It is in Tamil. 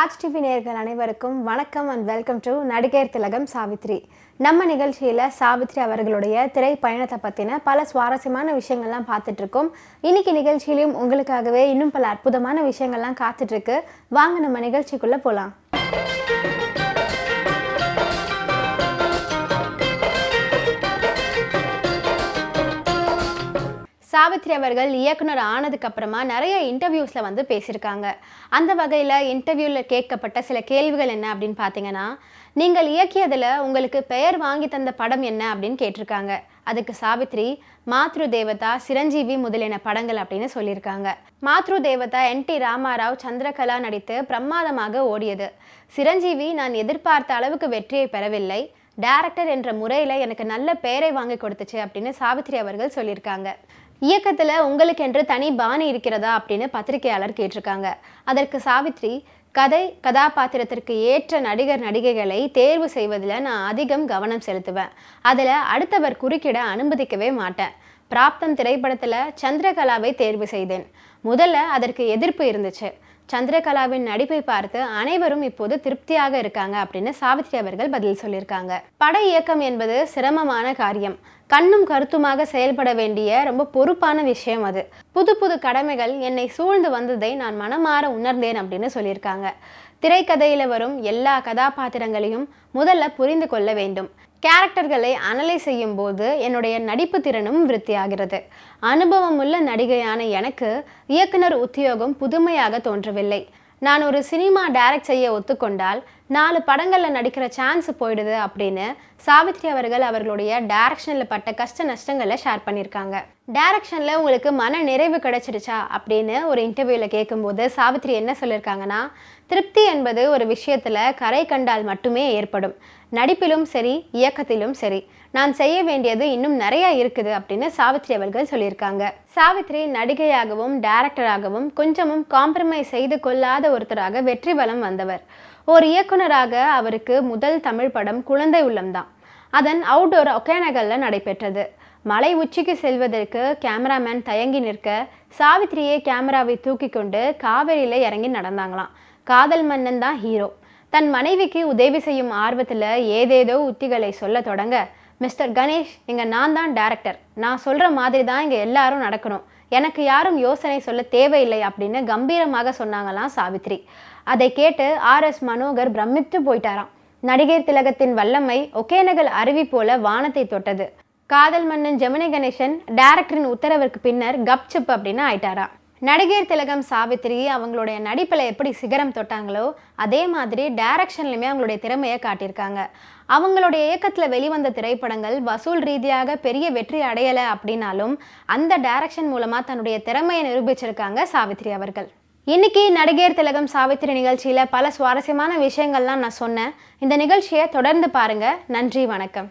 ராஜ் டிவி நேயர்கள் அனைவருக்கும் வணக்கம் அண்ட் வெல்கம் டு நடிகர் திலகம் சாவித்ரி. நம்ம நிகழ்ச்சியில் சாவித்ரி அவர்களுடைய திரை பயணத்தை பற்றின பல சுவாரஸ்யமான விஷயங்கள்லாம் பார்த்துட்ருக்கோம். இன்னைக்கு நிகழ்ச்சியிலையும் உங்களுக்காகவே இன்னும் பல அற்புதமான விஷயங்கள்லாம் காத்துட்ருக்கு. வாங்க நம்ம நிகழ்ச்சிக்குள்ளே போகலாம். சாவித்ரி அவர்கள் இயக்குனர் ஆனதுக்கு அப்புறமா நிறைய இன்டர்வியூஸில் வந்து பேசியிருக்காங்க. அந்த வகையில் இன்டர்வியூவில் கேட்கப்பட்ட சில கேள்விகள் என்ன அப்படின்னு பார்த்தீங்கன்னா, நீங்கள் இயக்கியதில் உங்களுக்கு பெயர் வாங்கி தந்த படம் என்ன அப்படின்னு கேட்டிருக்காங்க. அதுக்கு சாவித்ரி மாத்ரு தேவதா, சிரஞ்சீவி முதலின படங்கள் அப்படின்னு சொல்லியிருக்காங்க. மாத்ரு தேவதா NT ராமாராவ், சந்திரகலா நடித்து பிரமாதமாக ஓடியது. சிரஞ்சீவி நான் எதிர்பார்த்த அளவுக்கு வெற்றியை பெறவில்லை, டைரக்டர் என்ற முறையில் எனக்கு நல்ல பெயரை வாங்கி கொடுத்துச்சு அப்படின்னு சாவித்ரி அவர்கள் சொல்லியிருக்காங்க. இயக்கத்தில் உங்களுக்கு என்று தனி பாணி இருக்கிறதா அப்படின்னு பத்திரிகையாளர் கேட்டிருக்காங்க. அதற்கு சாவித்ரி, கதாபாத்திரத்திற்கு ஏற்ற நடிகைகளை தேர்வு செய்வதில் நான் அதிகம் கவனம் செலுத்துவேன். அதில் அடுத்தவர் குறுக்கிட அனுமதிக்கவே மாட்டேன். பிராப்தம் திரைப்படத்தில் சந்திரகலாவை தேர்வு செய்தேன். முதல்ல அதற்கு எதிர்ப்பு இருந்துச்சு. சந்திரகலாவின் நடிப்பை பார்த்து அனைவரும் இப்போது திருப்தியாக இருக்காங்க அப்படின்னு சாவித்ரி அவர்கள் பதில் சொல்லியிருக்காங்க. பட இயக்கம் என்பது சிரமமான காரியம். கண்ணும் கருத்துமாக செயல்பட வேண்டிய ரொம்ப பொறுப்பான விஷயம் அது. புது புது கடமைகள் என்னை சூழ்ந்து வந்ததை நான் மனமாற உணர்ந்தேன் அப்படின்னு சொல்லியிருக்காங்க. திரைக்கதையில் வரும் எல்லா கதாபாத்திரங்களையும் முதல்ல புரிந்து கொள்ள வேண்டும். கேரக்டர்களை அனலைஸ் செய்யும் போது என்னுடைய நடிப்பு திறனும் விருத்தியாகிறது. அனுபவமுள்ள நடிகையான எனக்கு இயக்குனர் உத்தியோகம் புதுமையாக தோன்றவில்லை. நான் ஒரு சினிமா டைரக்ட் செய்ய ஒத்துக்கொண்டால் 4 படங்களில் நடிக்கிற சான்ஸ் போயிடுது அப்படின்னு சாவித்ரி அவர்கள் அவர்களுடைய டைரக்ஷனில் பட்ட கஷ்ட நஷ்டங்களை ஷேர் பண்ணியிருக்காங்க. டைரக்ஷனில் உங்களுக்கு மன நிறைவு கிடைச்சிருச்சா அப்படின்னு ஒரு இன்டர்வியூவில் கேட்கும்போது சாவித்ரி என்ன சொல்லியிருக்காங்கன்னா, திருப்தி என்பது ஒரு விஷயத்தில் கரை கண்டால் மட்டுமே ஏற்படும். நடிப்பிலும் சரி, இயக்கத்திலும் சரி, நான் செய்ய வேண்டியது இன்னும் நிறைய இருக்குது அப்படின்னு சாவித்ரி அவர்கள் சொல்லியிருக்காங்க. சாவித்ரி நடிகையாகவும் டைரக்டராகவும் கொஞ்சமும் காம்ப்ரமைஸ் செய்து கொள்ளாத ஒருத்தராக வெற்றி வலம் வந்தவர். ஒரு இயக்குனராக அவருக்கு முதல் தமிழ் படம் குழந்தை உள்ளம்தான். அதன் அவுட்டோர் ஒகேனகல்ல நடைபெற்றது. மலை உச்சிக்கு செல்வதற்கு கேமராமேன் தயங்கி நிற்க சாவித்ரியே கேமராவை தூக்கி கொண்டு காவேரியில இறங்கி நடந்தாங்களாம். காதல் மன்னன் தான் ஹீரோ. தன் மனைவிக்கு உதவி செய்யும் ஆர்வத்தில் ஏதேதோ உத்திகளை சொல்ல தொடங்க, மிஸ்டர் கணேஷ், இங்கே நான் தான் டைரக்டர், நான் சொல்கிற மாதிரி தான் இங்கே எல்லாரும் நடக்கணும், எனக்கு யாரும் யோசனை சொல்ல தேவையில்லை அப்படின்னு கம்பீரமாக சொன்னாங்களாம் சாவித்ரி. அதை கேட்டு RS மனோகர் பிரமித்து போயிட்டாராம். நடிகர் திலகத்தின் வல்லமை ஒகேனகல் அருவி போல வானத்தை தொட்டது. காதல் மன்னன் ஜெமினி கணேசன் டைரக்டரின் உத்தரவிற்கு பின்னர் கப்சிப் அப்படின்னு ஆயிட்டாராம். நடிகர் திலகம் சாவித்ரி அவங்களுடைய நடிப்பில் எப்படி சிகரம் தொட்டாங்களோ அதே மாதிரி டைரக்ஷன்லையுமே அவங்களுடைய திறமையை காட்டியிருக்காங்க. அவங்களுடைய இயக்கத்தில் வெளிவந்த திரைப்படங்கள் வசூல் ரீதியாக பெரிய வெற்றி அடையலை அப்படின்னாலும் அந்த டைரக்ஷன் மூலமாக தன்னுடைய திறமையை நிரூபிச்சிருக்காங்க சாவித்ரி அவர்கள். இன்னைக்கு நடிகர் திலகம் சாவித்ரி நிகழ்ச்சியில் பல சுவாரஸ்யமான விஷயங்கள்லாம் நான் சொன்னேன். இந்த நிகழ்ச்சியை தொடர்ந்து பாருங்கள். நன்றி, வணக்கம்.